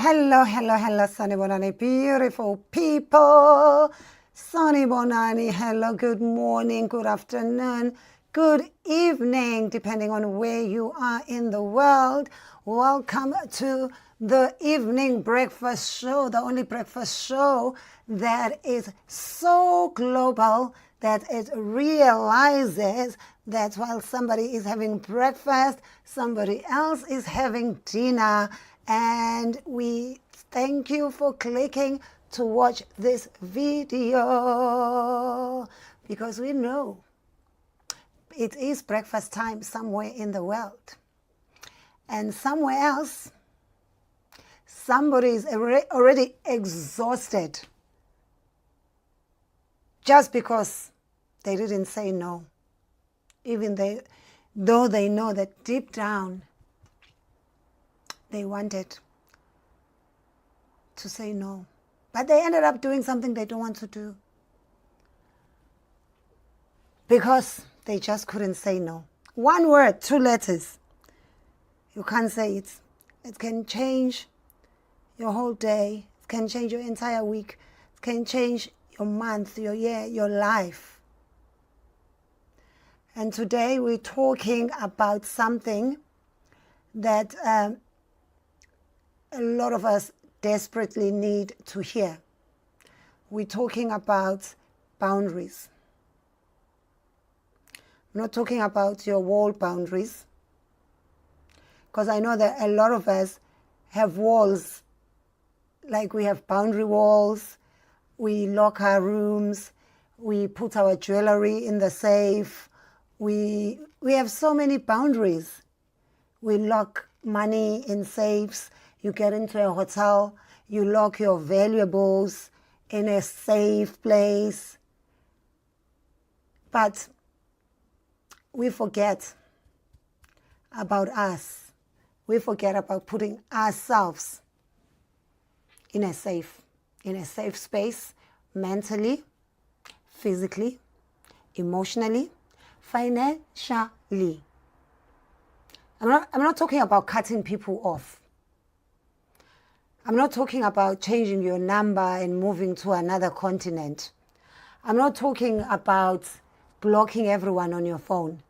Hello, Sanibonani, beautiful people. Sanibonani, hello, good morning, good afternoon, good evening, depending on where you are in the world. Welcome to the evening breakfast show, the only breakfast show that is so global that it realizes that while somebody is having breakfast, somebody else is having dinner. And we thank you for clicking to watch this video because we know it is breakfast time somewhere in the world. And somewhere else, somebody is already exhausted just because they didn't say no, even though they know that deep down they wanted to say no, but they ended up doing something they don't want to do because they just couldn't say no. One word, 2 letters. You can't say it. It can change your whole day. It can change your entire week. It can change your month, your year, your life. And today we're talking about something that a lot of us desperately need to hear. We're talking about boundaries. I'm not talking about your wall boundaries, because I know that a lot of us have walls, like we have boundary walls, we lock our rooms, we put our jewelry in the safe, we have so many boundaries. We lock money in safes. You get into a hotel, you lock your valuables in a safe place. But we forget about us. We forget about putting ourselves in a safe space, mentally, physically, emotionally, financially. I'm not talking about cutting people off. I'm not talking about changing your number and moving to another continent. I'm not talking about blocking everyone on your phone.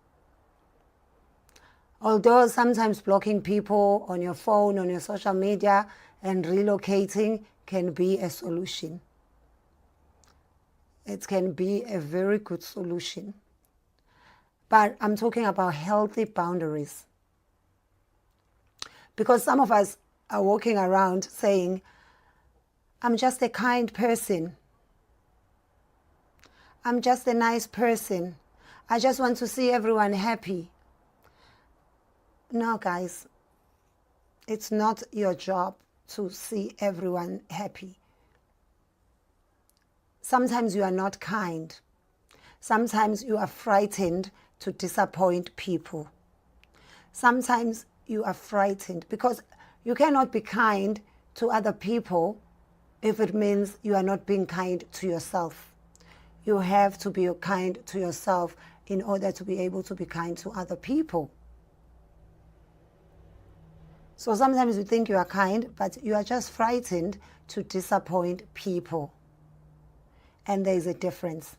Although sometimes blocking people on your phone, on your social media, and relocating can be a solution. It can be a very good solution. But I'm talking about healthy boundaries. Because some of us are walking around saying, I'm just a kind person. I'm just a nice person. I just want to see everyone happy. No, guys, it's not your job to see everyone happy. Sometimes you are not kind. Sometimes you are frightened to disappoint people. Sometimes you are frightened because you cannot be kind to other people if it means you are not being kind to yourself. You have to be kind to yourself in order to be able to be kind to other people. So sometimes you think you are kind, but you are just frightened to disappoint people. And there is a difference.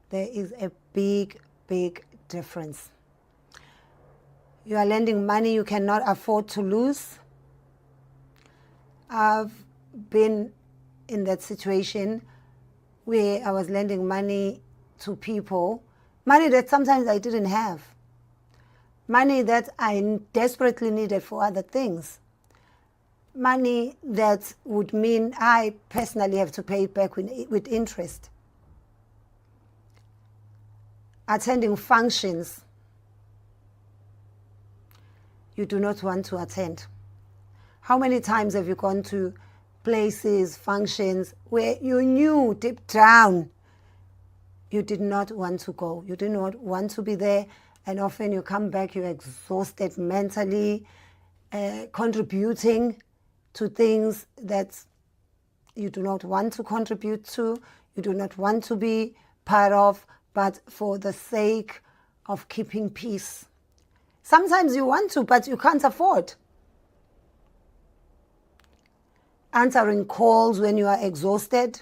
There is a big, big difference. You are lending money you cannot afford to lose. I've been in that situation where I was lending money to people, money that sometimes I didn't have, money that I desperately needed for other things, money that would mean I personally have to pay it back with interest. Attending functions you do not want to attend. How many times have you gone to places, functions, where you knew deep down you did not want to go, you did not want to be there, and often you come back, you're exhausted mentally, contributing to things that you do not want to contribute to, you do not want to be part of, but for the sake of keeping peace. Sometimes you want to, but you can't afford. answering calls when you are exhausted,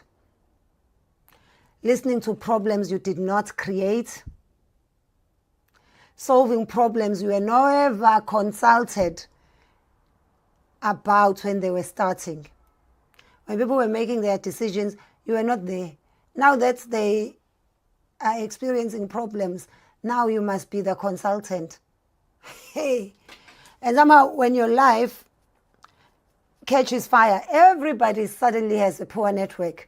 listening to problems you did not create, solving problems you were never consulted about when they were starting. When people were making their decisions, you were not there. Now that they are experiencing problems, now you must be the consultant. Hey, and somehow when your life catches fire, everybody suddenly has a poor network.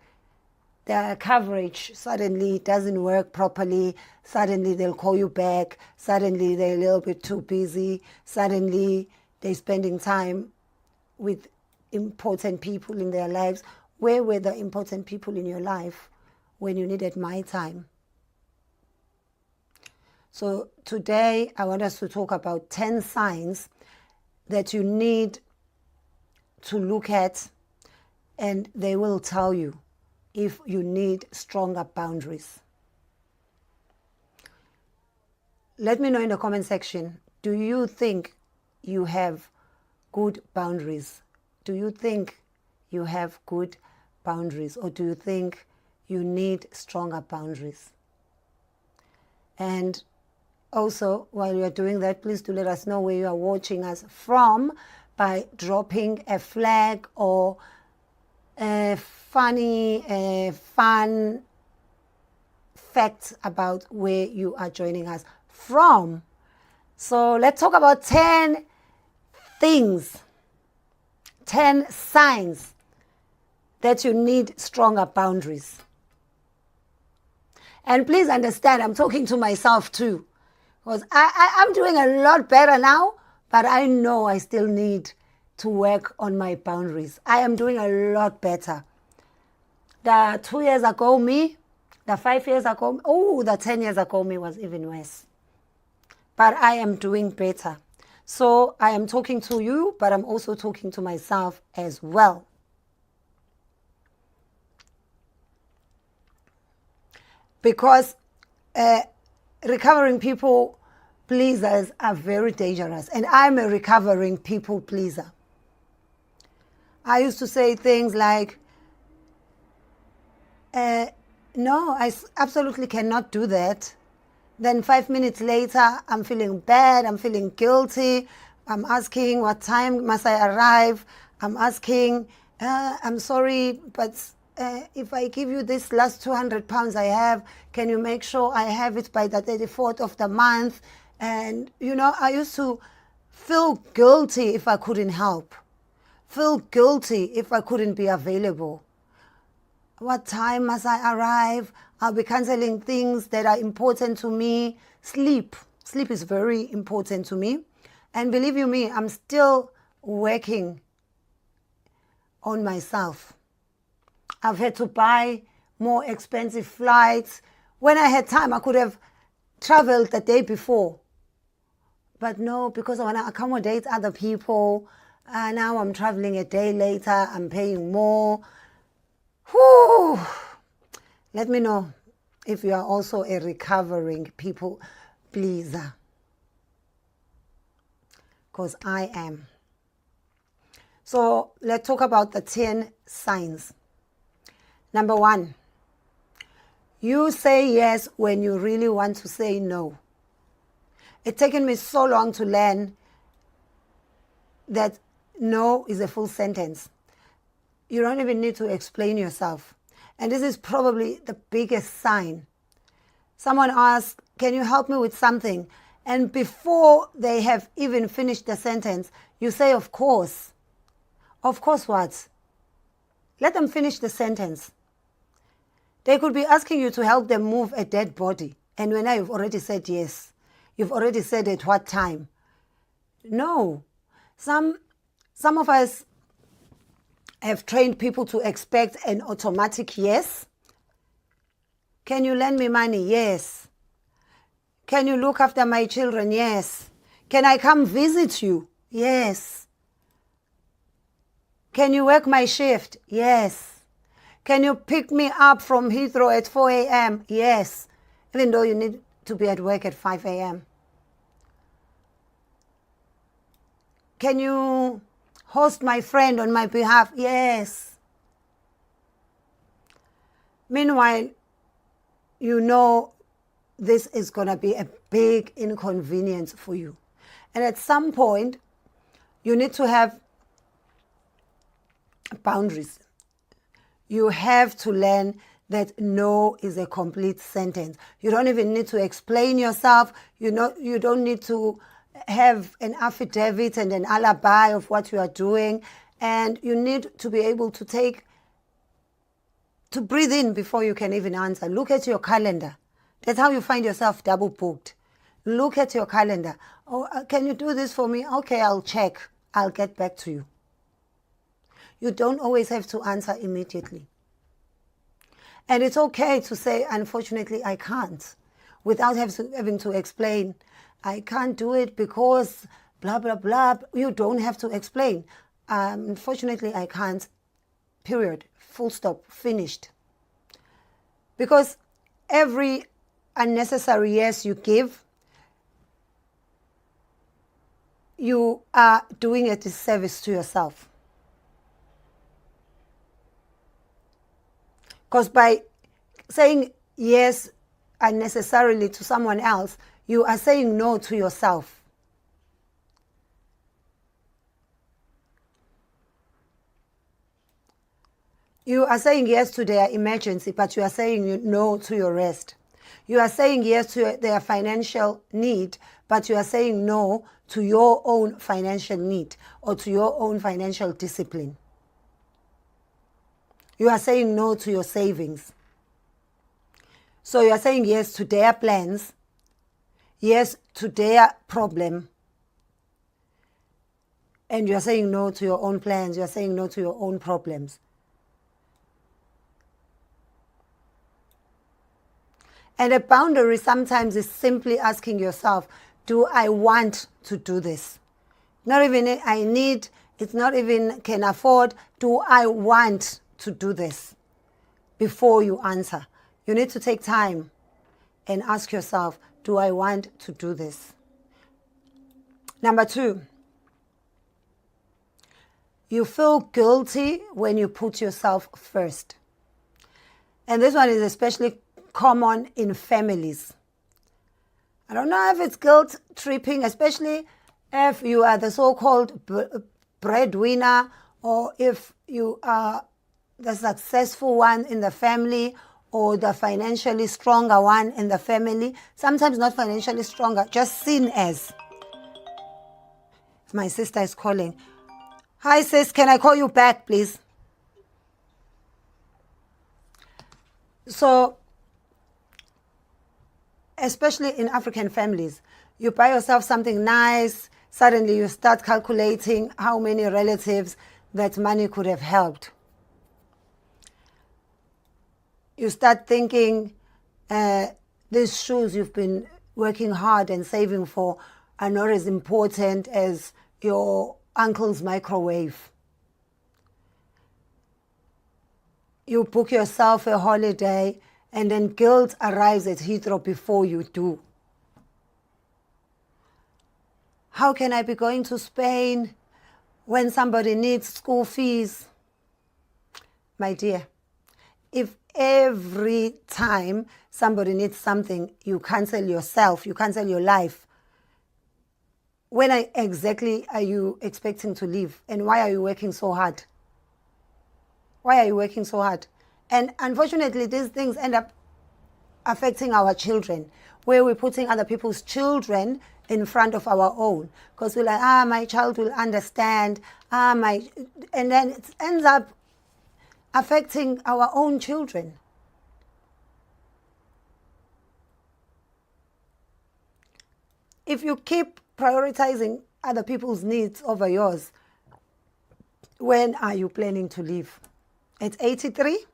Their coverage suddenly doesn't work properly. Suddenly they'll call you back. Suddenly they're a little bit too busy. Suddenly they're spending time with important people in their lives. Where were the important people in your life when you needed my time? So today I want us to talk about 10 signs that you need to look at, and they will tell you if you need stronger boundaries. Let me know in the comment section, do you think you have good boundaries? Do you think you have good boundaries, or do you think you need stronger boundaries? And also, while you are doing that, please do let us know where you are watching us from by dropping a flag or a fun fact about where you are joining us from. So let's talk about 10 things, 10 signs that you need stronger boundaries. And please understand, I'm talking to myself too, because I'm doing a lot better now, but I know I still need to work on my boundaries. I am doing a lot better. The 2 years ago me, the 5 years ago, the 10 years ago me was even worse. But I am doing better. So I am talking to you, but I'm also talking to myself as well. Because recovering people pleasers are very dangerous. And I'm a recovering people pleaser. I used to say things like, no, I absolutely cannot do that. Then 5 minutes later, I'm feeling bad, I'm feeling guilty. I'm asking, what time must I arrive? I'm asking, I'm sorry, but if I give you this last 200 pounds I have, can you make sure I have it by the 34th of the month? And, you know, I used to feel guilty if I couldn't help. Feel guilty if I couldn't be available. What time must I arrive? I'll be cancelling things that are important to me. Sleep. Sleep is very important to me. And believe you me, I'm still working on myself. I've had to buy more expensive flights. When I had time, I could have traveled the day before. But no, because I want to accommodate other people, now I'm traveling a day later, I'm paying more. Whew. Let me know if you are also a recovering people pleaser. Because I am. So let's talk about the 10 signs. Number 1, you say yes when you really want to say no. It's taken me so long to learn that no is a full sentence. You don't even need to explain yourself. And this is probably the biggest sign. Someone asks, can you help me with something? And before they have even finished the sentence, you say, of course. Of course what? Let them finish the sentence. They could be asking you to help them move a dead body. And when you've already said yes. You've already said at what time. No. Some of us have trained people to expect an automatic yes. Can you lend me money? Yes. Can you look after my children? Yes. Can I come visit you? Yes. Can you work my shift? Yes. Can you pick me up from Heathrow at 4 a.m.? Yes. Even though you need to be at work at 5 a.m. Can you host my friend on my behalf. Yes. Meanwhile, you know this is going to be a big inconvenience for you. And at some point, you need to have boundaries. You have to learn that no is a complete sentence. You don't even need to explain yourself. You don't need to have an affidavit and an alibi of what you are doing. And you need to be able to breathe in before you can even answer. Look at your calendar. That's how you find yourself double booked. Look at your calendar. Oh, can you do this for me? Okay, I'll check. I'll get back to you. You don't always have to answer immediately. And it's okay to say, unfortunately, I can't, without having to explain. I can't do it because blah, blah, blah. You don't have to explain. Unfortunately, I can't. Period. Full stop. Finished. Because every unnecessary yes you give, you are doing a disservice to yourself. Because by saying yes unnecessarily to someone else, you are saying no to yourself. You are saying yes to their emergency, but you are saying no to your rest. You are saying yes to their financial need, but you are saying no to your own financial need or to your own financial discipline. You are saying no to your savings. So you are saying yes to their plans, yes to their problem, and you are saying no to your own plans. You are saying no to your own problems. And a boundary sometimes is simply asking yourself, do I want to do this? Not even I need, it's not even can afford. Do I want to do this? Before you answer, you need to take time and ask yourself, do I want to do this? Number 2, you feel guilty when you put yourself first. And this one is especially common in families. I don't know if it's guilt tripping, especially if you are the so-called breadwinner, or if you are the successful one in the family, or the financially stronger one in the family. Sometimes not financially stronger, just seen as. My sister is calling. Hi sis, can I call you back please? So, especially in African families, you buy yourself something nice, suddenly you start calculating how many relatives that money could have helped. You start thinking these shoes you've been working hard and saving for are not as important as your uncle's microwave. You book yourself a holiday and then guilt arrives at Heathrow before you do. How can I be going to Spain when somebody needs school fees? My dear, if every time somebody needs something, you cancel yourself, you cancel your life, when exactly are you expecting to leave? And why are you working so hard? Why are you working so hard? And unfortunately, these things end up affecting our children, where we're putting other people's children in front of our own. Because we're like, my child will understand. And then it ends up affecting our own children. If you keep prioritizing other people's needs over yours, when are you planning to leave? At 83?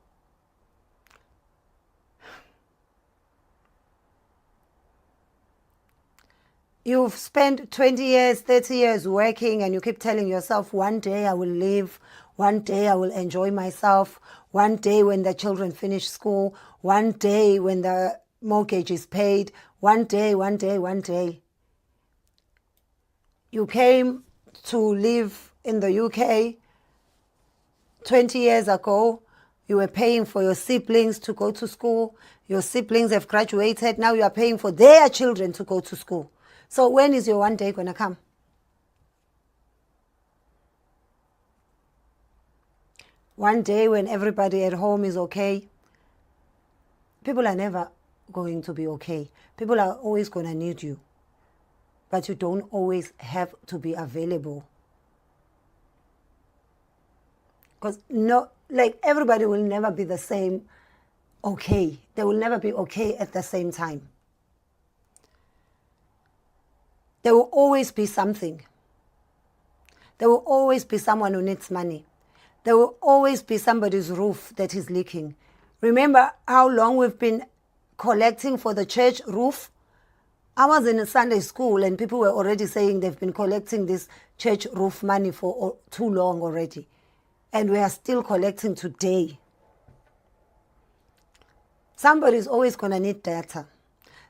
You've spent 20 years, 30 years working, and you keep telling yourself, one day I will leave, one day I will enjoy myself, one day when the children finish school, one day when the mortgage is paid, one day, one day, one day. You came to live in the UK 20 years ago, you were paying for your siblings to go to school. Your siblings have graduated. Now you are paying for their children to go to school. So when is your one day going to come? One day when everybody at home is okay. People are never going to be okay. People are always going to need you. But you don't always have to be available. Because everybody will never be the same okay. They will never be okay at the same time. There will always be something. There will always be someone who needs money. There will always be somebody's roof that is leaking. Remember how long we've been collecting for the church roof? I was in a Sunday school and people were already saying they've been collecting this church roof money for too long already. And we are still collecting today. Somebody is always going to need data.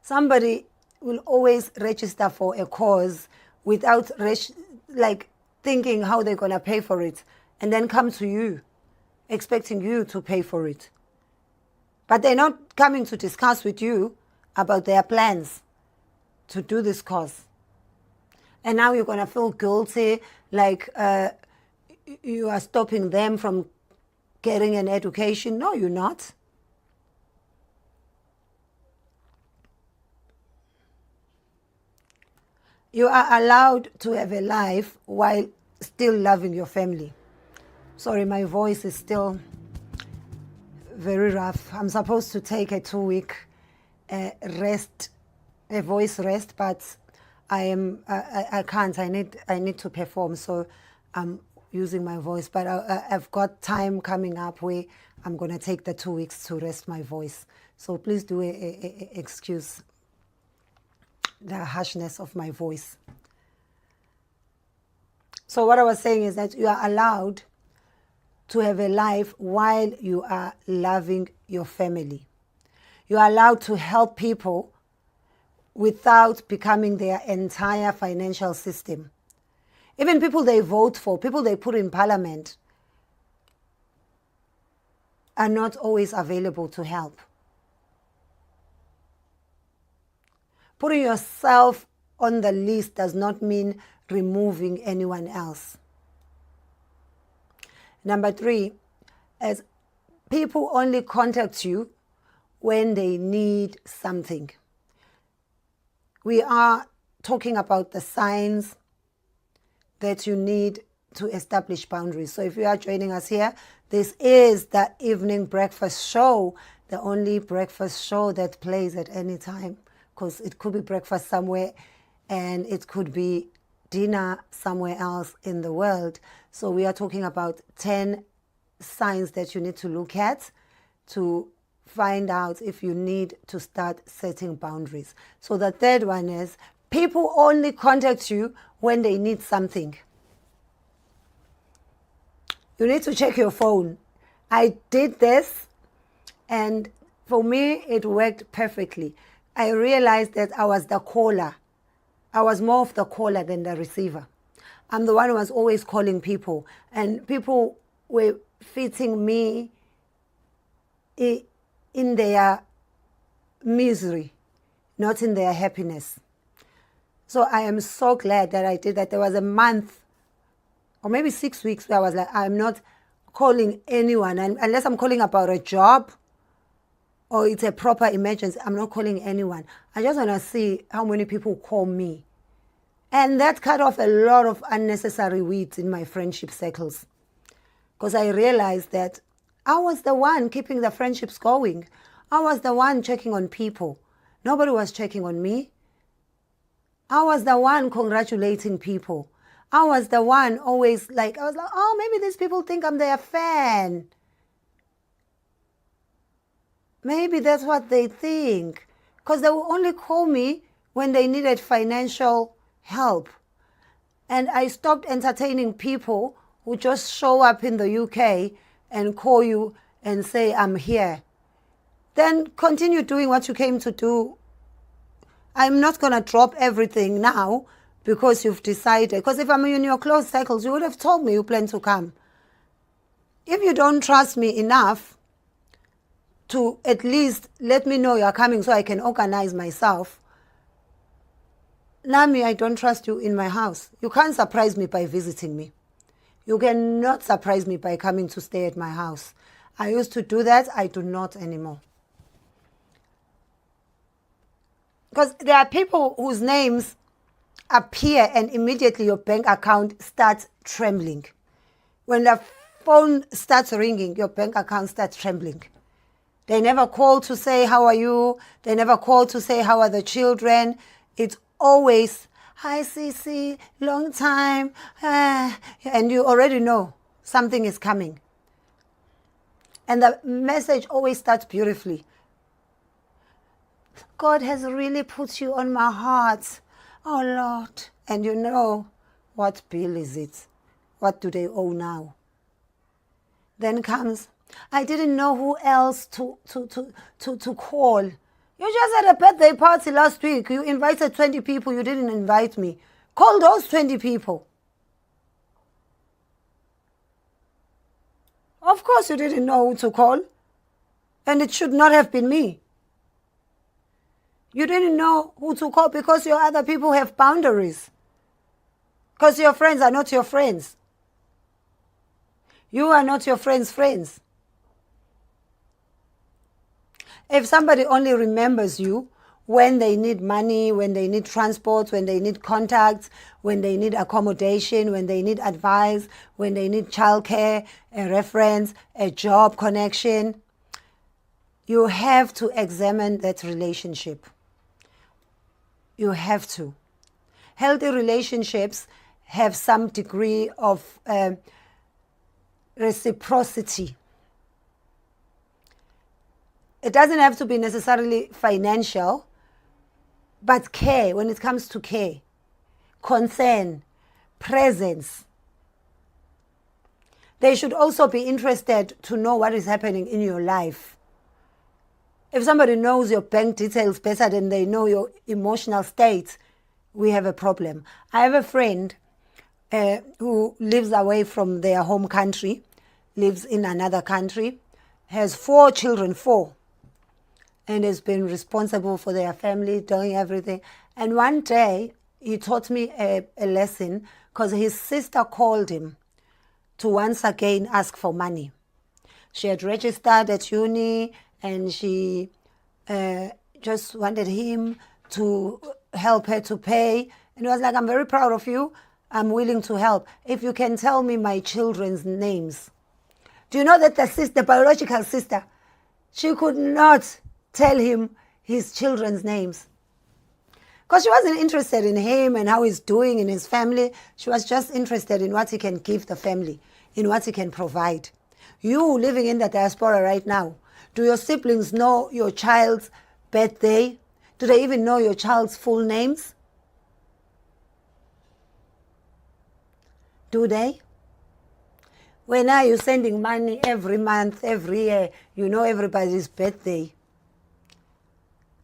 Somebody will always register for a cause without thinking how they're going to pay for it, and then come to you expecting you to pay for it. But they're not coming to discuss with you about their plans to do this cause. And now you're going to feel guilty, like you are stopping them from getting an education. No, you're not. You are allowed to have a life while still loving your family. Sorry, my voice is still very rough. I'm supposed to take a 2-week rest, a voice rest, but I can't. I need to perform, so I'm using my voice. But I've got time coming up where I'm going to take the 2 weeks to rest my voice. So please do excuse the harshness of my voice. So what I was saying is that you are allowed to have a life while you are loving your family. You are allowed to help people without becoming their entire financial system. Even people they vote for, people they put in parliament, are not always available to help. Putting yourself on the list does not mean removing anyone else. Number 3, as people only contact you when they need something. We are talking about the signs that you need to establish boundaries. So if you are joining us here, this is the evening breakfast show, the only breakfast show that plays at any time, because it could be breakfast somewhere and it could be dinner somewhere else in the world. So we are talking about 10 signs that you need to look at to find out if you need to start setting boundaries. So the third one is people only contact you when they need something. You need to check your phone. I did this and for me it worked perfectly. I realized that I was the caller. I was more of the caller than the receiver. I'm the one who was always calling people, and people were fitting me in their misery, not in their happiness. So I am so glad that I did that. There was a month or maybe 6 weeks where I was like, I'm not calling anyone, and unless I'm calling about a job or it's a proper emergency, I'm not calling anyone. I just want to see how many people call me. And that cut off a lot of unnecessary weeds in my friendship circles. Because I realized that I was the one keeping the friendships going. I was the one checking on people. Nobody was checking on me. I was the one congratulating people. I was the one always I was like, oh, maybe these people think I'm their fan. Maybe that's what they think. Because they will only call me when they needed financial help. And I stopped entertaining people who just show up in the UK and call you and say, I'm here. Then continue doing what you came to do. I'm not going to drop everything now because you've decided. Because if I'm in your close circles, you would have told me you plan to come. If you don't trust me enough to at least let me know you're coming so I can organize myself, Nami, I don't trust you in my house. You can't surprise me by visiting me. You cannot surprise me by coming to stay at my house. I used to do that. I do not anymore. Because there are people whose names appear and immediately your bank account starts trembling. When the phone starts ringing, your bank account starts trembling. They never call to say, how are you? They never call to say, how are the children? It's always, hi, Cece, long time. And you already know something is coming. And the message always starts beautifully. God has really put you on my heart. Oh, Lord. And you know, what bill is it? What do they owe now? Then comes, I didn't know who else to call. You just had a birthday party last week. You invited 20 people. You didn't invite me. Call those 20 people. Of course you didn't know who to call. And it should not have been me. You didn't know who to call because your other people have boundaries. Because your friends are not your friends. You are not your friends' friends. If somebody only remembers you when they need money, when they need transport, when they need contacts, when they need accommodation, when they need advice, when they need childcare, a reference, a job connection, you have to examine that relationship. You have to. Healthy relationships have some degree of reciprocity. It doesn't have to be necessarily financial, but care, when it comes to care, concern, presence. They should also be interested to know what is happening in your life. If somebody knows your bank details better than they know your emotional state, we have a problem. I have a friend who lives away from their home country, lives in another country, has 4 children, and has been responsible for their family, doing everything. And one day, he taught me a lesson because his sister called him to once again ask for money. She had registered at uni, and she just wanted him to help her to pay. And he was like, I'm very proud of you. I'm willing to help. If you can tell me my children's names. Do you know that the biological sister, she could not tell him his children's names? Because she wasn't interested in him and how he's doing in his family. She was just interested in what he can give the family, in what he can provide. You living in the diaspora right now, do your siblings know your child's birthday? Do they even know your child's full names? Do they? When are you sending money every month, every year? You know everybody's birthday.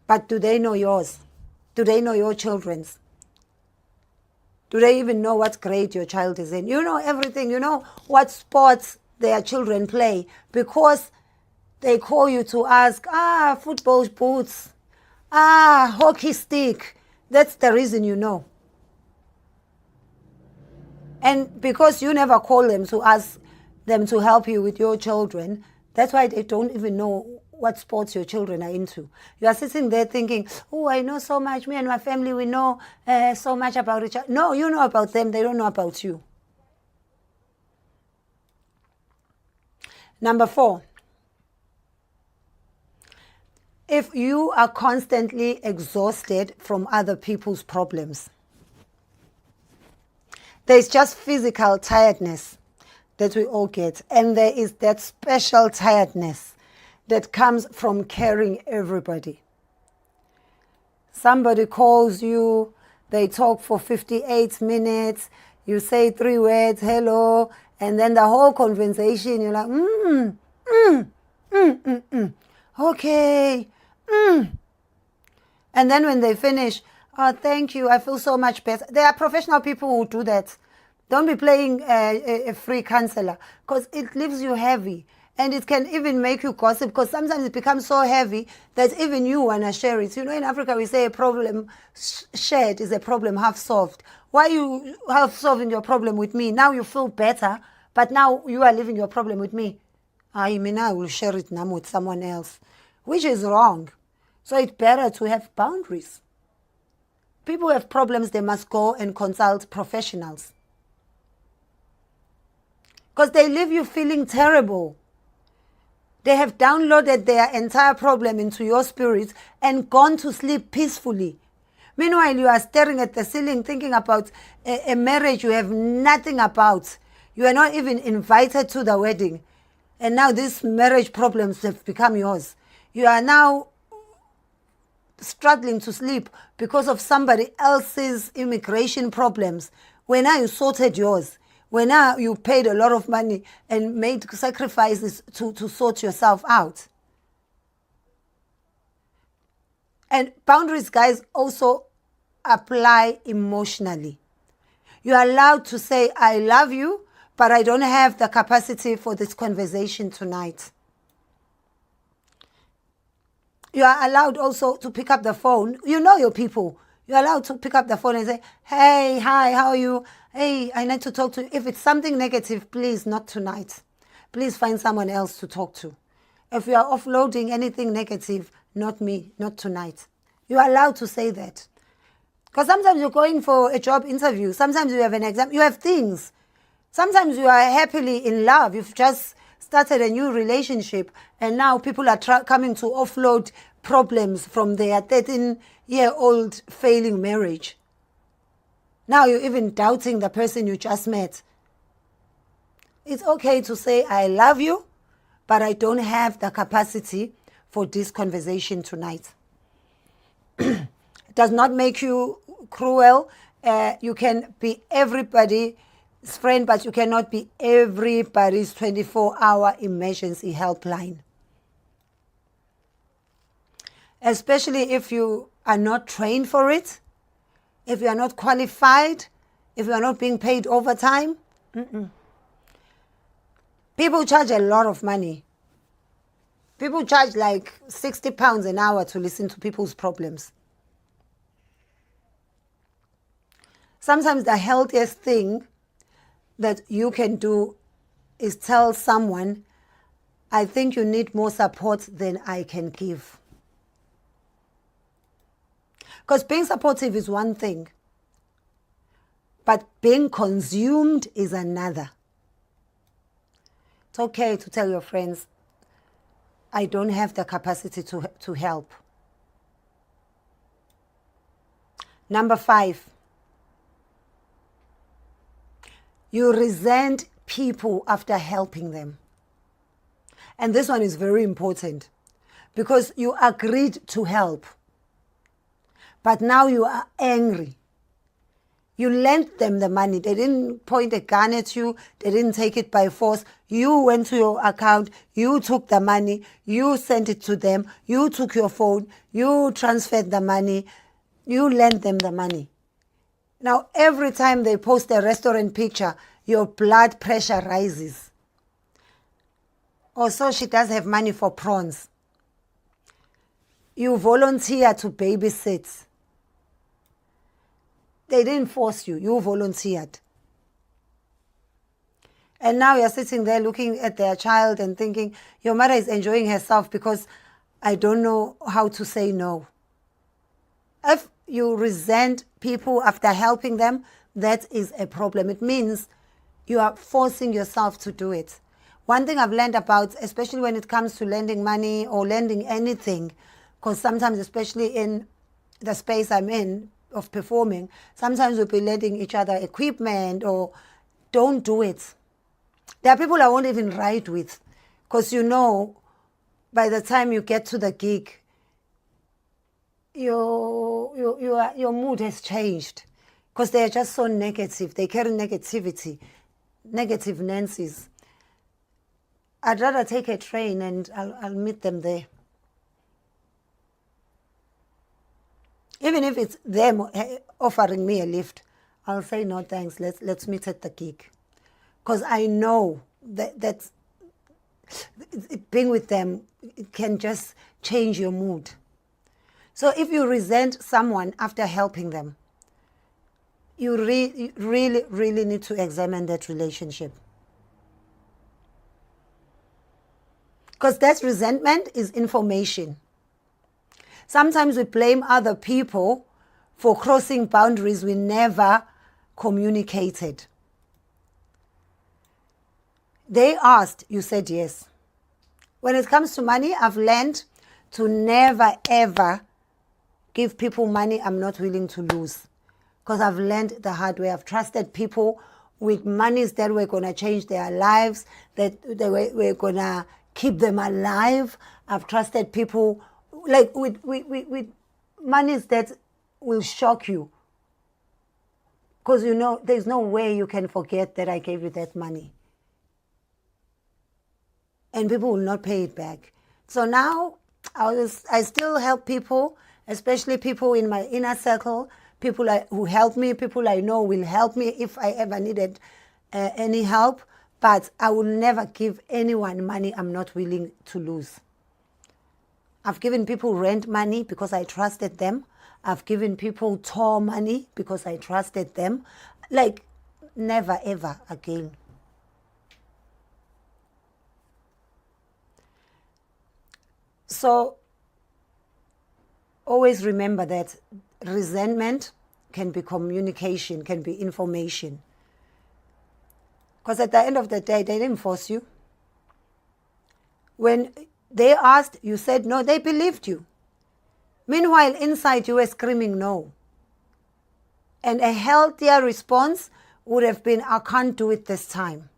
But do they know yours? Do they know your children's? Do they even know what grade your child is in? You know everything. You know what sports their children play because they call you to ask, football boots, hockey stick. That's the reason you know. And because you never call them to ask them to help you with your children, that's why they don't even know what sports your children are into. You are sitting there thinking, oh, I know so much. Me and my family, we know so much about each other. No, you know about them. They don't know about you. Number 4. If you are constantly exhausted from other people's problems, there's just physical tiredness that we all get. And there is that special tiredness that comes from carrying everybody. Somebody calls you, they talk for 58 minutes, you say 3 words, hello, and then the whole conversation, you're like, okay, And then when they finish, Oh, thank you. I feel so much better. There are professional people who do that. Don't be playing a free counselor because it leaves you heavy. And it can even make you gossip because sometimes it becomes so heavy that even you want to share it. You know, in Africa, we say a problem shared is a problem half solved. Why are you half solving your problem with me? Now you feel better, but now you are leaving your problem with me. I mean, I will share it now with someone else, which is wrong. So it's better to have boundaries. People have problems, they must go and consult professionals. Because they leave you feeling terrible. They have downloaded their entire problem into your spirit and gone to sleep peacefully. Meanwhile, you are staring at the ceiling thinking about a marriage you have nothing about. You are not even invited to the wedding. And now these marriage problems have become yours. You are now struggling to sleep because of somebody else's immigration problems. When now you sorted yours. When now you paid a lot of money and made sacrifices to sort yourself out. And boundaries, guys, also apply emotionally. You are allowed to say, I love you, but I don't have the capacity for this conversation tonight. You are allowed also to pick up the phone. You know your people. You're allowed to pick up the phone and say, hey, hi, how are you? Hey, I need to talk to you. If it's something negative, please, not tonight. Please find someone else to talk to. If you are offloading anything negative, not me, not tonight. You are allowed to say that. Because sometimes you're going for a job interview. Sometimes you have an exam. You have things. Sometimes you are happily in love. You've just started a new relationship. And now people are coming to offload problems from their 13-year-old failing marriage. Now you're even doubting the person you just met. It's okay to say, I love you, but I don't have the capacity for this conversation tonight. It does not make you cruel. You can be everybody's friend, but you cannot be everybody's 24-hour emergency helpline. Especially if you are not trained for it, if you are not qualified, if you are not being paid overtime. People charge a lot of money. People charge like £60 an hour to listen to people's problems. Sometimes the healthiest thing that you can do is tell someone, I think you need more support than I can give. Because being supportive is one thing, but being consumed is another. It's okay to tell your friends, I don't have the capacity to help. Number 5, you resent people after helping them. And this one is very important because you agreed to help. But now you are angry. You lent them the money. They didn't point a gun at you. They didn't take it by force. You went to your account. You took the money. You sent it to them. You took your phone. You transferred the money. You lent them the money. Now, every time they post a restaurant picture, your blood pressure rises. Also, she does have money for prawns. You volunteer to babysit. They didn't force you. You volunteered. And now you're sitting there looking at their child and thinking, your mother is enjoying herself because I don't know how to say no. If you resent people after helping them, that is a problem. It means you are forcing yourself to do it. One thing I've learned about, especially when it comes to lending money or lending anything, because sometimes, especially in the space I'm in, of performing, sometimes we'll be lending each other equipment or don't do it. There are people I won't even ride with because you know by the time you get to the gig, your mood has changed because they are just so negative. They carry negativity, negative Nancy's. I'd rather take a train and I'll meet them there. Even if it's them offering me a lift, I'll say no thanks. Let's meet at the gig, because I know that being with them, it can just change your mood. So if you resent someone after helping them, you really need to examine that relationship. Because that resentment is information. Sometimes we blame other people for crossing boundaries we never communicated. They asked, you said yes. When it comes to money, I've learned to never ever give people money I'm not willing to lose. Because I've learned the hard way. I've trusted people with monies that were going to change their lives, that they were going to keep them alive. I've trusted people like with monies that will shock you. Because you know, there's no way you can forget that I gave you that money. And people will not pay it back. So now I still help people, especially people in my inner circle, people who help me, people I know will help me if I ever needed any help. But I will never give anyone money I'm not willing to lose. I've given people rent money because I trusted them. I've given people tour money because I trusted them. Like, never ever again. So, always remember that resentment can be communication, can be information. Because at the end of the day, they didn't force you. When they asked, you said no, they believed you. Meanwhile, inside you were screaming no. And a healthier response would have been, I can't do it this time.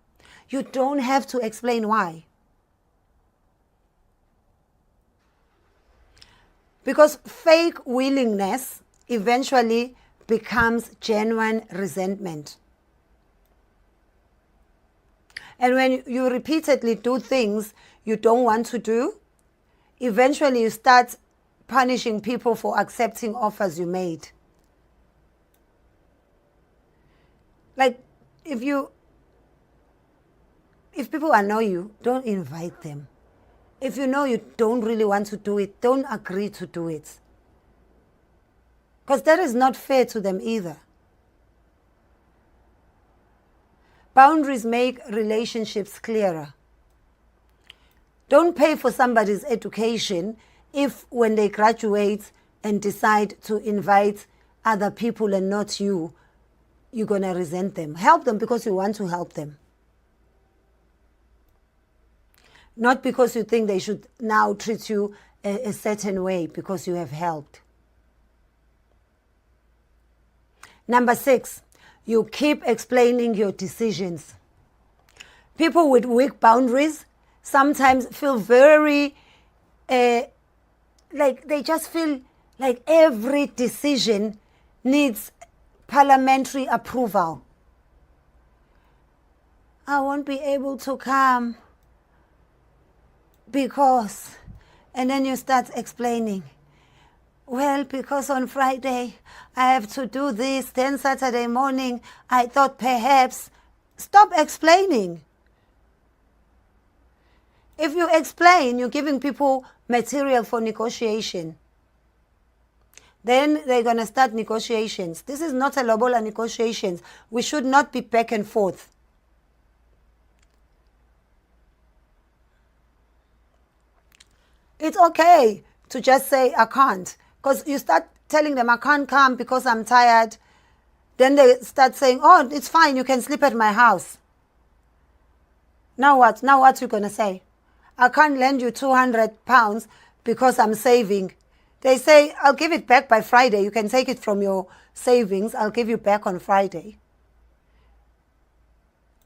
You don't have to explain why. Because fake willingness eventually becomes genuine resentment. And when you repeatedly do things you don't want to do, eventually you start punishing people for accepting offers you made. Like, if people annoy you, don't invite them. If you know you don't really want to do it, don't agree to do it. Because that is not fair to them either. Boundaries make relationships clearer. Don't pay for somebody's education if when they graduate and decide to invite other people and not you, you're going to resent them. Help them because you want to help them. Not because you think they should now treat you a certain way because you have helped. Number 6, you keep explaining your decisions. People with weak boundaries sometimes feel very, like they just feel like every decision needs parliamentary approval. I won't be able to come because, and then you start explaining, well, because on Friday I have to do this, then Saturday morning I thought perhaps. Stop explaining. If you explain, you're giving people material for negotiation. Then they're going to start negotiations. This is not a lobola negotiations. We should not be back and forth. It's okay to just say, I can't. Because you start telling them, I can't come because I'm tired. Then they start saying, oh, it's fine, you can sleep at my house. Now what? Now what you going to say? I can't lend you 200 pounds because I'm saving. They say, I'll give it back by Friday. You can take it from your savings. I'll give you back on Friday.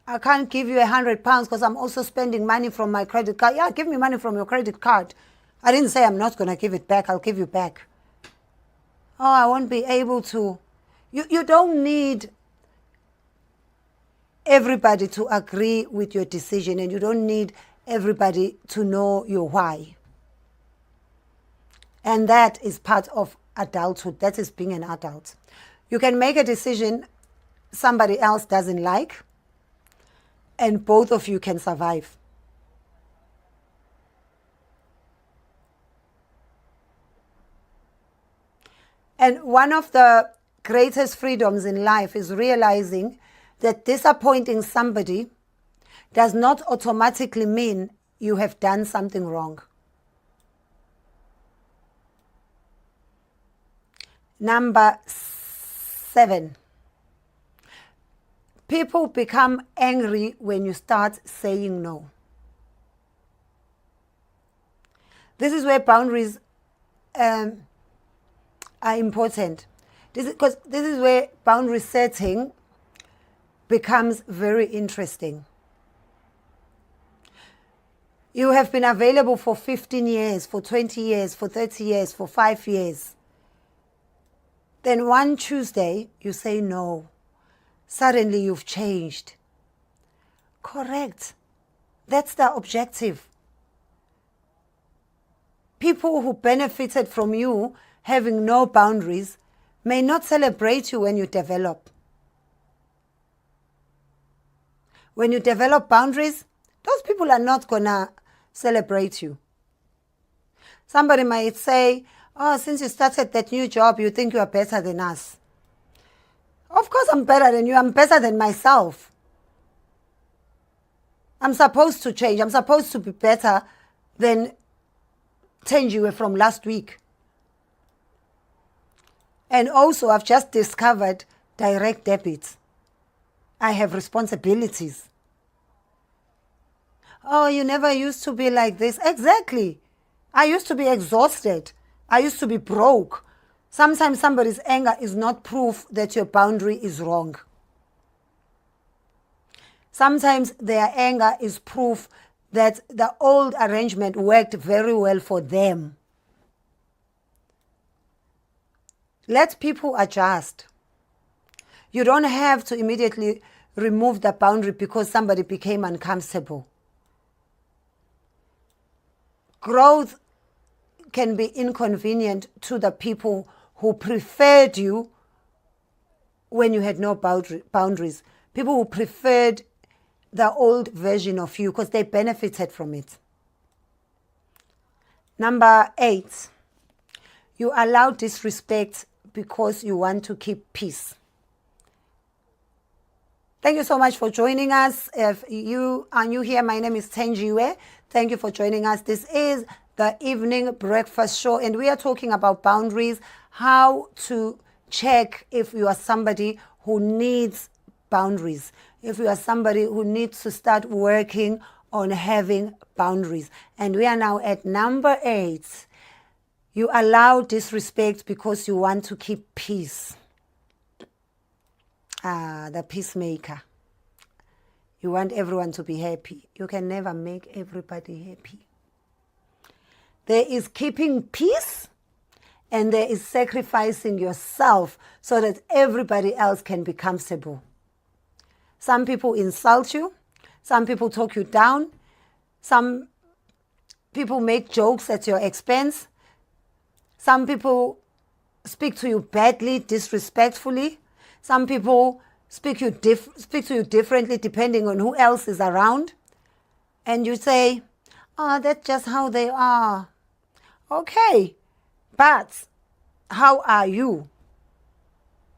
I can't give you 100 pounds because I'm also spending money from my credit card. Yeah, give me money from your credit card. I didn't say I'm not going to give it back. I'll give you back. Oh, I won't be able to. You don't need everybody to agree with your decision, and you don't need everybody to know your why. And that is part of adulthood. That is being an adult. You can make a decision somebody else doesn't like, and both of you can survive. And one of the greatest freedoms in life is realizing that disappointing somebody does not automatically mean you have done something wrong. Number 7. People become angry when you start saying no. This is where boundaries are important. Because this is where boundary setting becomes very interesting. You have been available for 15 years, for 20 years, for 30 years, for 5 years. Then one Tuesday, you say no. Suddenly you've changed. Correct. That's the objective. People who benefited from you having no boundaries may not celebrate you when you develop. When you develop boundaries, those people are not going to celebrate you. Somebody might say, oh, since you started that new job, you think you are better than us. Of course I'm better than you. I'm better than myself. I'm supposed to change. I'm supposed to be better than Thenjiwe from last week. And also, I've just discovered direct debits. I have responsibilities. Oh, you never used to be like this. Exactly. I used to be exhausted. I used to be broke. Sometimes somebody's anger is not proof that your boundary is wrong. Sometimes their anger is proof that the old arrangement worked very well for them. Let people adjust. You don't have to immediately remove the boundary because somebody became uncomfortable. Growth can be inconvenient to the people who preferred you when you had no boundaries. People who preferred the old version of you because they benefited from it. Number 8, you allow disrespect because you want to keep peace. Thank you so much for joining us. If you are new here, my name is Thenjiwe. Thank you for joining us. This is the evening breakfast show, and we are talking about boundaries, how to check if you are somebody who needs boundaries, if you are somebody who needs to start working on having boundaries. And we are now at number 8. You allow disrespect because you want to keep peace. The peacemaker. You want everyone to be happy. You can never make everybody happy. There is keeping peace, and there is sacrificing yourself so that everybody else can be comfortable. Some people insult you. Some people talk you down. Some people make jokes at your expense. Some people speak to you badly, disrespectfully. Some people speak to you differently depending on who else is around. And you say, oh, that's just how they are. Okay, but how are you?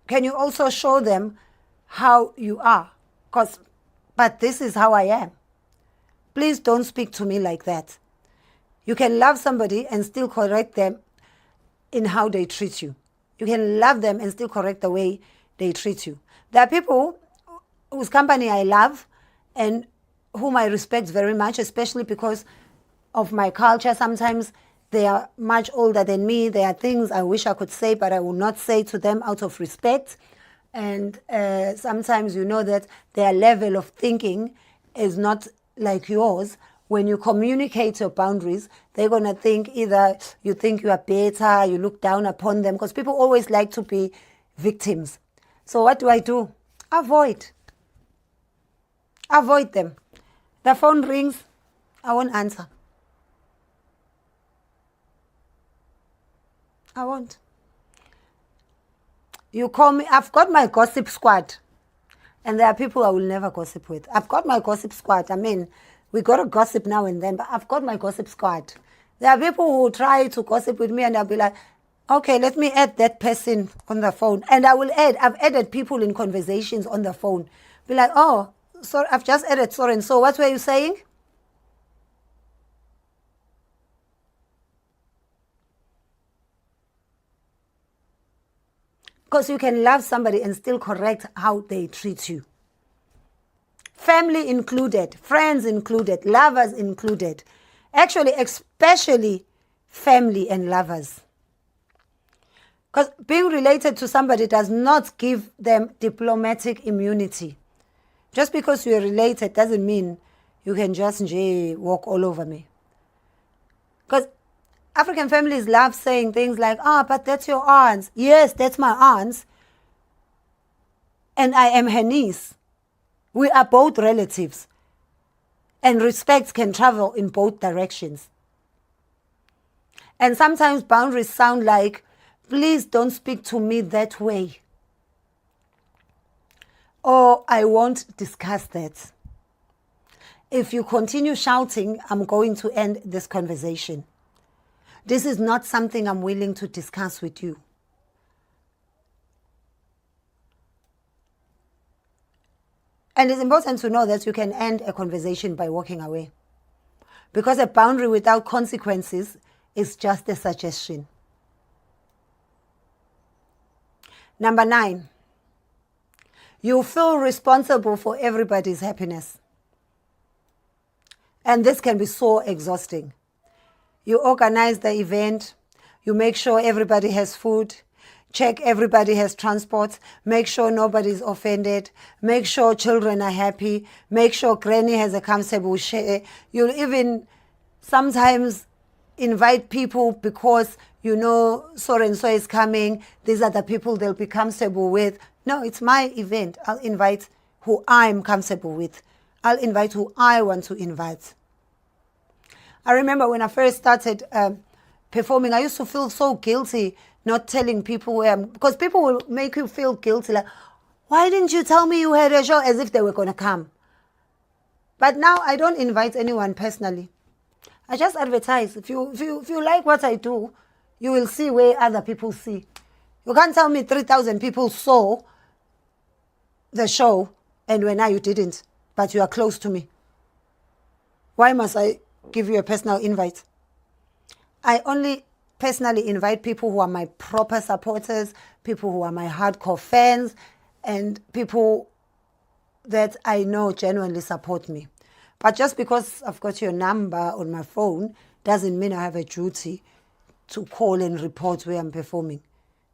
Can you also show them how you are? But this is how I am. Please don't speak to me like that. You can love somebody and still correct them in how they treat you. You can love them and still correct the way they treat you. There are people whose company I love and whom I respect very much, especially because of my culture. Sometimes they are much older than me. There are things I wish I could say, but I will not say to them out of respect. And sometimes you know that their level of thinking is not like yours. When you communicate your boundaries, they're going to think either you think you are better, you look down upon them, because people always like to be victims. So what do? Avoid. Avoid them. The phone rings, I won't answer. I won't. You call me, I've got my gossip squad. And there are people I will never gossip with. I've got my gossip squad. I mean, we got to gossip now and then, but I've got my gossip squad. There are people who try to gossip with me and I'll be like, okay, let me add that person on the phone. And I've added people in conversations on the phone. Be like, oh, sorry, I've just added so and so. What were you saying? Because you can love somebody and still correct how they treat you. Family included, friends included, lovers included. Actually, especially family and lovers. Because being related to somebody does not give them diplomatic immunity. Just because you're related doesn't mean you can just walk all over me. Because African families love saying things like, but that's your aunt. Yes, that's my aunt. And I am her niece. We are both relatives. And respect can travel in both directions. And sometimes boundaries sound like, please don't speak to me that way. Or I won't discuss that. If you continue shouting, I'm going to end this conversation. This is not something I'm willing to discuss with you. And it's important to know that you can end a conversation by walking away. Because a boundary without consequences is just a suggestion. Number 9, you feel responsible for everybody's happiness. And this can be so exhausting. You organize the event, you make sure everybody has food, check everybody has transport, make sure nobody's offended, make sure children are happy, make sure granny has a comfortable share. You'll even sometimes invite people because you know so and so is coming, these are the people they'll be comfortable with. No, it's my event. I'll invite who I'm comfortable with. I'll invite who I want to invite. I remember when I first started performing, I used to feel so guilty not telling people where I'm, because people will make you feel guilty, like, why didn't you tell me you had a show, as if they were going to come. But now I don't invite anyone personally. I just advertise. If you like what I do, you will see where other people see. You can't tell me 3,000 people saw the show and when now you didn't, but you are close to me. Why must I give you a personal invite? I only personally invite people who are my proper supporters, people who are my hardcore fans, and people that I know genuinely support me. But just because I've got your number on my phone doesn't mean I have a duty to call and report where I'm performing.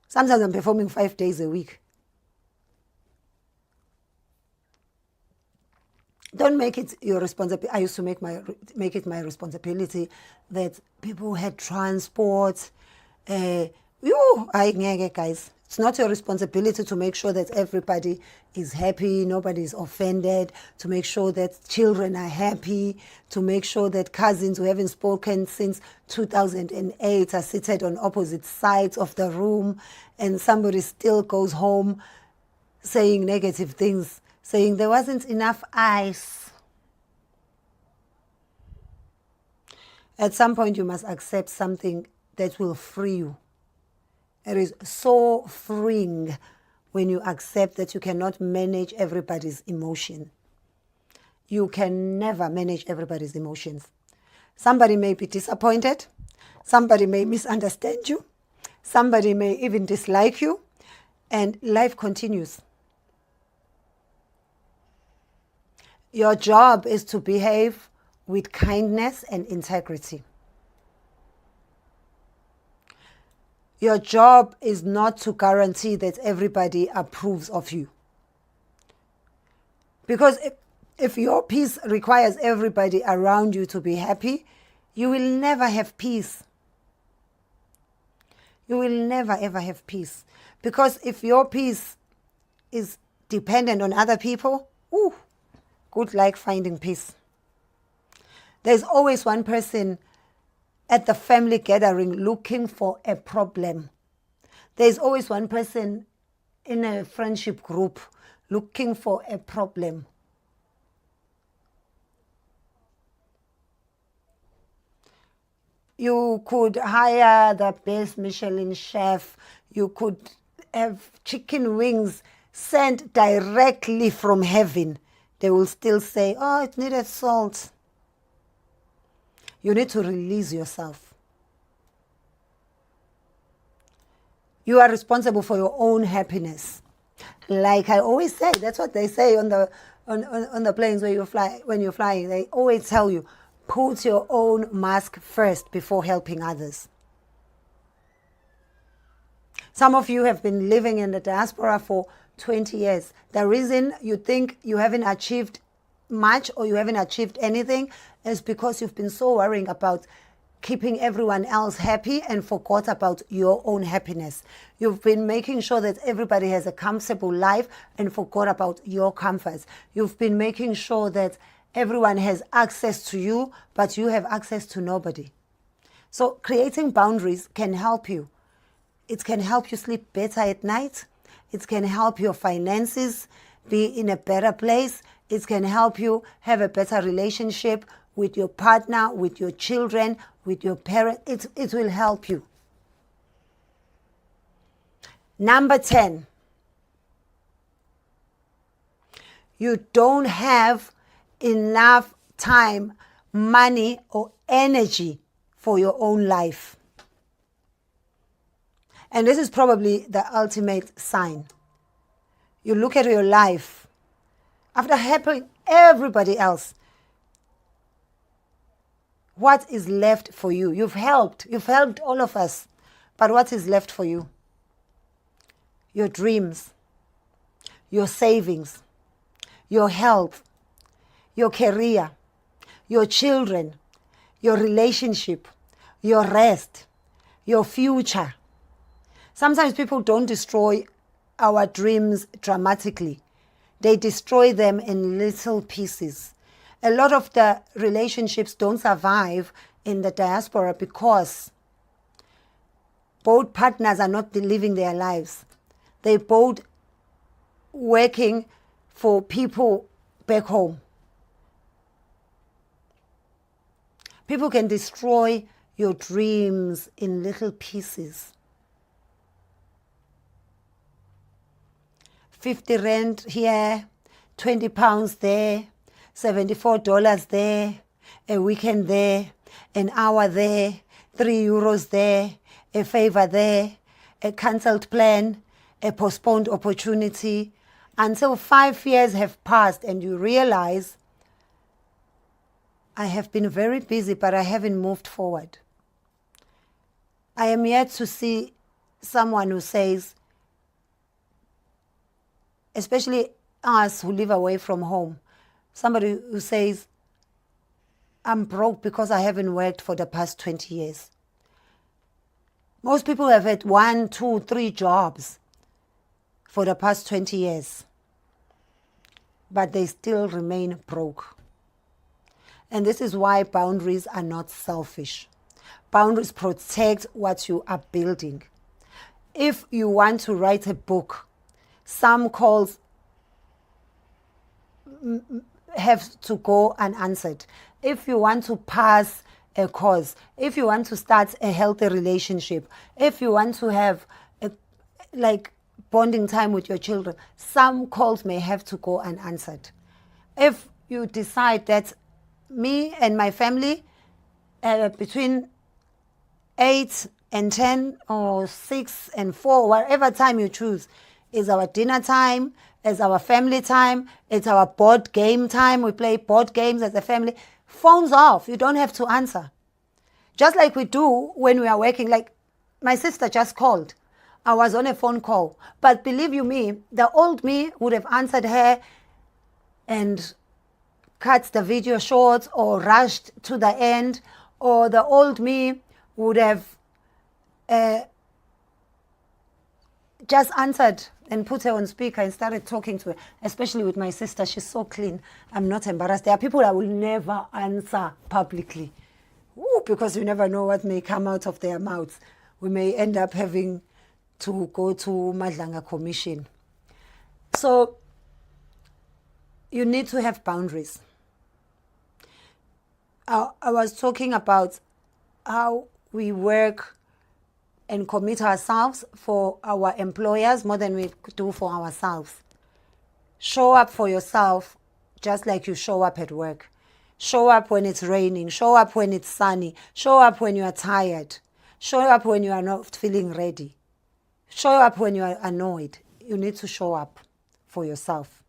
Sometimes I'm performing 5 days a week. Don't make it your responsibility. I used to make it my responsibility that people had transport. Guys, it's not your responsibility to make sure that everybody is happy, nobody is offended, to make sure that children are happy, to make sure that cousins who haven't spoken since 2008 are seated on opposite sides of the room, and somebody still goes home saying negative things, saying there wasn't enough ice. At some point, you must accept something that will free you. It is so freeing when you accept that you cannot manage everybody's emotion. You can never manage everybody's emotions. Somebody may be disappointed. Somebody may misunderstand you. Somebody may even dislike you. And life continues. Your job is to behave with kindness and integrity. Your job is not to guarantee that everybody approves of you. Because if your peace requires everybody around you to be happy, you will never have peace. You will never ever have peace. Because if your peace is dependent on other people, good luck finding peace. There's always one person at the family gathering looking for a problem. There's always one person in a friendship group looking for a problem. You could hire the best Michelin chef. You could have chicken wings sent directly from heaven. They will still say, oh, it needed salt. You need to release yourself. You are responsible for your own happiness. Like I always say, that's what they say on the planes where you fly, when you're flying. They always tell you, put your own mask first before helping others. Some of you have been living in the diaspora for 20 years. The reason you think you haven't achieved much or you haven't achieved anything is because you've been so worrying about keeping everyone else happy and forgot about your own happiness. You've been making sure that everybody has a comfortable life and forgot about your comforts. You've been making sure that everyone has access to you, but you have access to nobody. So creating boundaries can help you. It can help you sleep better at night. It can help your finances be in a better place. It can help you have a better relationship with your partner, with your children, with your parents. It will help you. Number 10, you don't have enough time, money, or energy for your own life. And this is probably the ultimate sign. You look at your life after helping everybody else. What is left for you? You've helped all of us. But what is left for you? Your dreams, your savings, your health, your career, your children, your relationship, your rest, your future. Sometimes people don't destroy our dreams dramatically. They destroy them in little pieces. A lot of the relationships don't survive in the diaspora because both partners are not living their lives. They both working for people back home. People can destroy your dreams in little pieces. 50 rand here, 20 pounds there, $74 there, a weekend there, an hour there, €3 there, a favor there, a cancelled plan, a postponed opportunity, until 5 years have passed and you realize, I have been very busy, but I haven't moved forward. I am yet to see someone who says, especially us who live away from home, somebody who says, I'm broke because I haven't worked for the past 20 years. Most people have had 1, 2, 3 jobs for the past 20 years, but they still remain broke. And this is why boundaries are not selfish. Boundaries protect what you are building. If you want to write a book, some calls have to go unanswered. If you want to pass a course, if you want to start a healthy relationship, if you want to have bonding time with your children, some calls may have to go unanswered. If you decide that me and my family between 8 and 10 or 6 and 4, whatever time you choose, is our dinner time, is our family time, it's our board game time. We play board games as a family. Phones off. You don't have to answer. Just like we do when we are working. Like my sister just called. I was on a phone call. But believe you me, the old me would have answered her and cut the video short or rushed to the end. Or the old me would have just answered and put her on speaker and started talking to her, especially with my sister. She's so clean. I'm not embarrassed. There are people that will never answer publicly. Because you never know what may come out of their mouths. We may end up having to go to Madlanga Commission. So you need to have boundaries. I was talking about how we work and commit ourselves for our employers more than we do for ourselves. Show up for yourself just like you show up at work. Show up when it's raining. Show up when it's sunny. Show up when you are tired. Show up when you are not feeling ready. Show up when you are annoyed. You need to show up for yourself.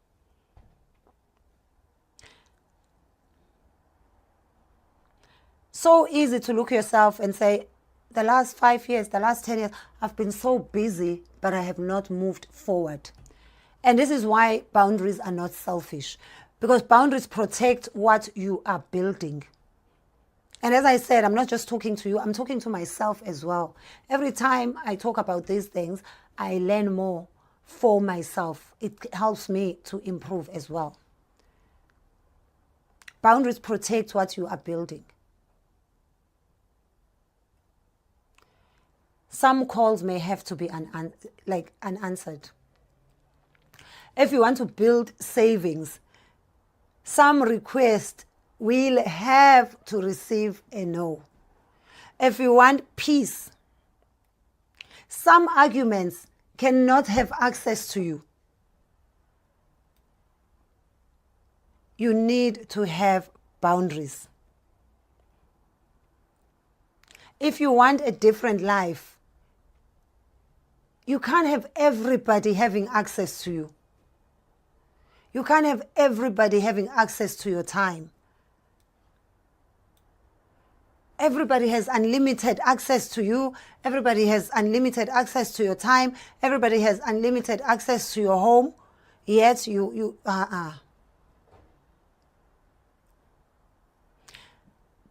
So easy to look at yourself and say, the last 5 years, the last 10 years, I've been so busy, but I have not moved forward. And this is why boundaries are not selfish, because boundaries protect what you are building. And as I said, I'm not just talking to you, I'm talking to myself as well. Every time I talk about these things, I learn more for myself. It helps me to improve as well. Boundaries protect what you are building. Some calls may have to be unanswered. If you want to build savings, some requests will have to receive a no. If you want peace, some arguments cannot have access to you. You need to have boundaries. If you want a different life, you can't have everybody having access to you. You can't have everybody having access to your time. Everybody has unlimited access to you. Everybody has unlimited access to your time. Everybody has unlimited access to your home. Yet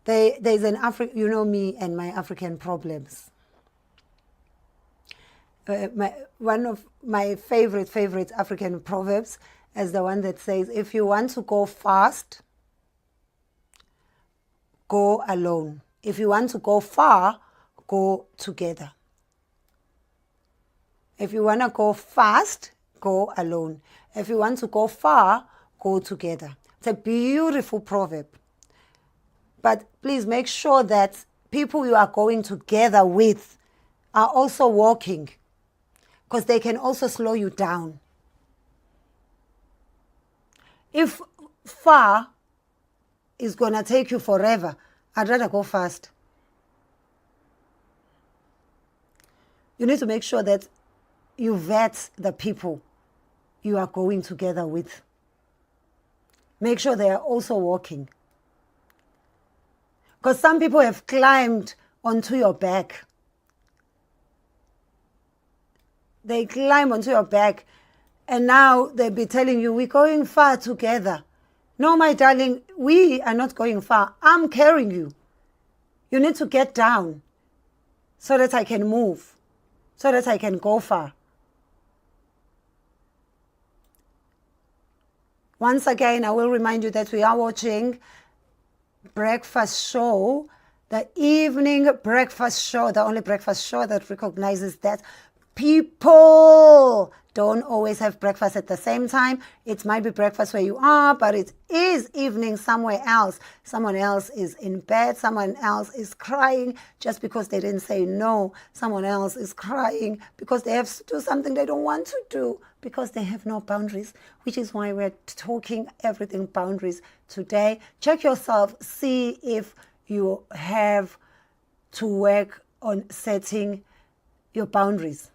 there's an you know me and my African problems. One of my favorite African proverbs is the one that says, if you want to go fast, go alone. If you want to go far, go together. If you want to go fast, go alone. If you want to go far, go together. It's a beautiful proverb. But please make sure that people you are going together with are also walking, because they can also slow you down. If far is going to take you forever, I'd rather go fast. You need to make sure that you vet the people you are going together with. Make sure they are also walking. Because some people have climbed onto your back. They climb onto your back, and now they'll be telling you, we're going far together. No, my darling, we are not going far. I'm carrying you. You need to get down so that I can move, so that I can go far. Once again, I will remind you that we are watching breakfast show, the evening breakfast show, the only breakfast show that recognizes that people don't always have breakfast at the same time. It might be breakfast where you are, but it is evening somewhere else. Someone else is in bed. Someone else is crying just because they didn't say no. Someone else is crying because they have to do something they don't want to do, because they have no boundaries, which is why we're talking everything boundaries today. Check yourself, see if you have to work on setting your boundaries.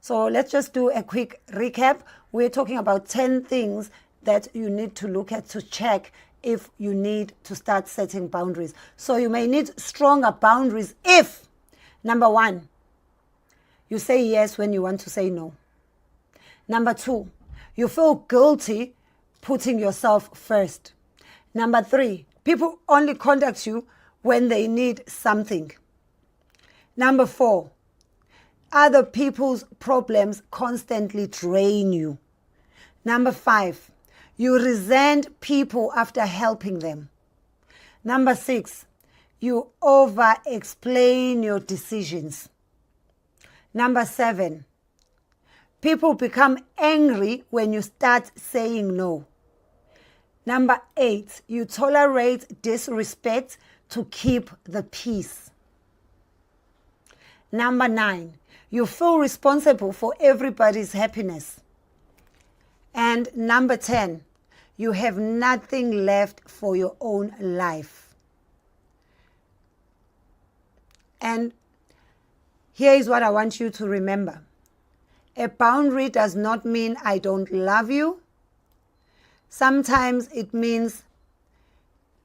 So let's just do a quick recap. We're talking about 10 things that you need to look at to check if you need to start setting boundaries. So you may need stronger boundaries if, number 1, you say yes when you want to say no. Number 2, you feel guilty putting yourself first. Number 3, people only contact you when they need something. Number 4, other people's problems constantly drain you. Number 5, you resent people after helping them. Number 6, you over-explain your decisions. Number 7, People become angry when you start saying no. Number 8, you tolerate disrespect to keep the peace. Number 9, you feel responsible for everybody's happiness. And number 10, you have nothing left for your own life. And here is what I want you to remember. A boundary does not mean I don't love you. Sometimes it means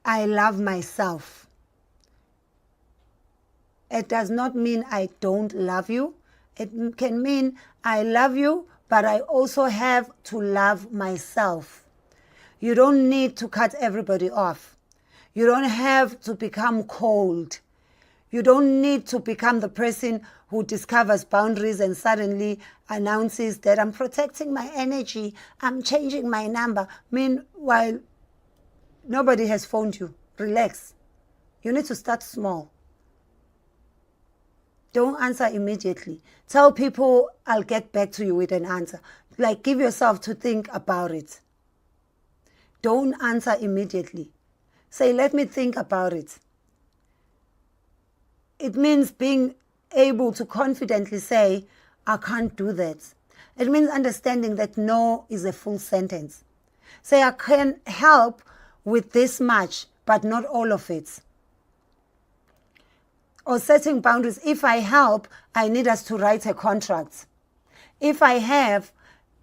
I love myself. It does not mean I don't love you. It can mean I love you, but I also have to love myself. You don't need to cut everybody off. You don't have to become cold. You don't need to become the person who discovers boundaries and suddenly announces that I'm protecting my energy, I'm changing my number. Meanwhile, nobody has phoned you. Relax. You need to start small. Don't answer immediately. Tell people I'll get back to you with an answer. Like, give yourself to think about it. Don't answer immediately. Say, let me think about it. It means being able to confidently say, I can't do that. It means understanding that no is a full sentence. Say, I can help with this much, but not all of it. Or setting boundaries. If I help, I need us to write a contract. If I have,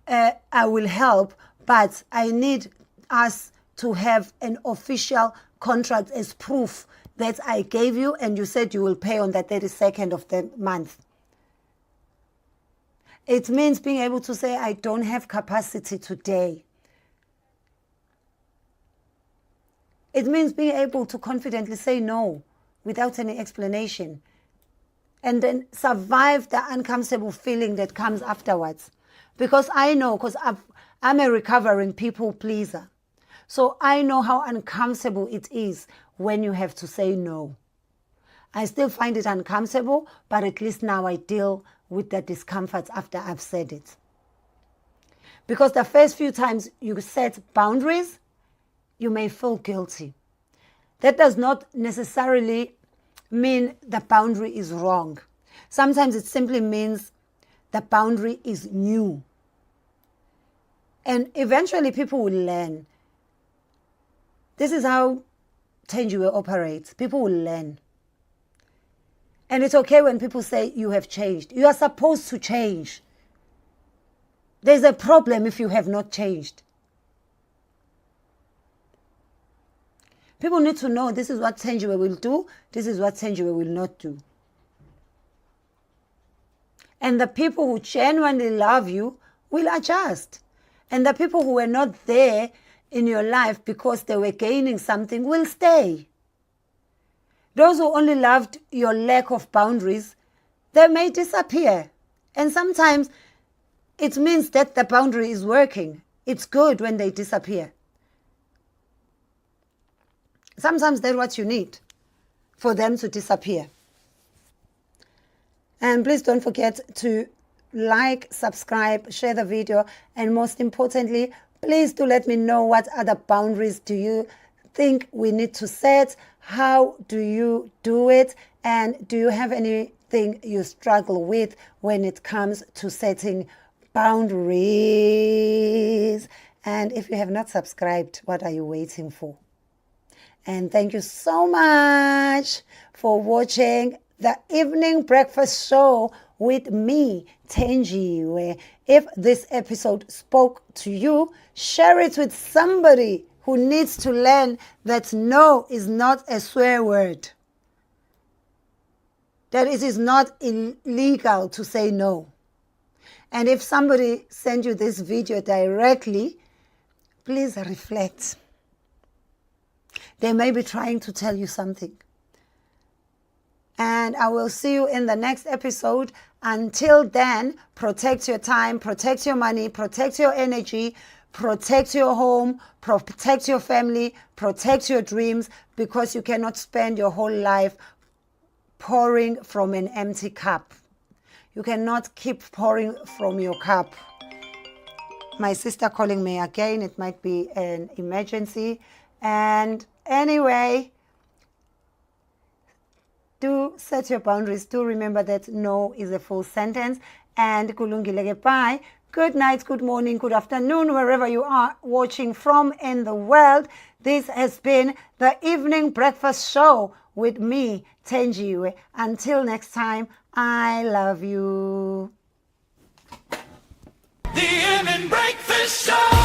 I will help, but I need us to have an official contract as proof that I gave you and you said you will pay on the 32nd of the month. It means being able to say, I don't have capacity today. It means being able to confidently say no without any explanation, and then survive the uncomfortable feeling that comes afterwards. Because I know, because I'm a recovering people pleaser. So I know how uncomfortable it is when you have to say no. I still find it uncomfortable, but at least now I deal with the discomfort after I've said it. Because the first few times you set boundaries, you may feel guilty. That does not necessarily mean the boundary is wrong. Sometimes it simply means the boundary is new. And eventually people will learn. This is how Thenjiwe operates. People will learn. And it's okay when people say you have changed. You are supposed to change. There's a problem if you have not changed. People need to know this is what Thenjiwe will do, this is what Thenjiwe will not do. And the people who genuinely love you will adjust. And the people who were not there in your life because they were gaining something will stay. Those who only loved your lack of boundaries, they may disappear. And sometimes it means that the boundary is working. It's good when they disappear. Sometimes that's what you need, for them to disappear. And please don't forget to like, subscribe, share the video, and most importantly, please do let me know what other boundaries do you think we need to set, how do you do it, and do you have anything you struggle with when it comes to setting boundaries? And if you have not subscribed, what are you waiting for? And thank you so much for watching the evening breakfast show with me, Thenjiwe. If this episode spoke to you, share it with somebody who needs to learn that no is not a swear word. That it is not illegal to say no. And if somebody sends you this video directly, please reflect. They may be trying to tell you something. And I will see you in the next episode. Until then, protect your time, protect your money, protect your energy, protect your home, protect your family, protect your dreams, because you cannot spend your whole life pouring from an empty cup. You cannot keep pouring from your cup. My sister calling me again. It might be an emergency. And anyway, do set your boundaries. Do remember that no is a full sentence. And kulungile bye. Good night, good morning, good afternoon, wherever you are watching from in the world. This has been the Evening Breakfast Show with me, Thenjiwe. Until next time, I love you. The Evening Breakfast Show.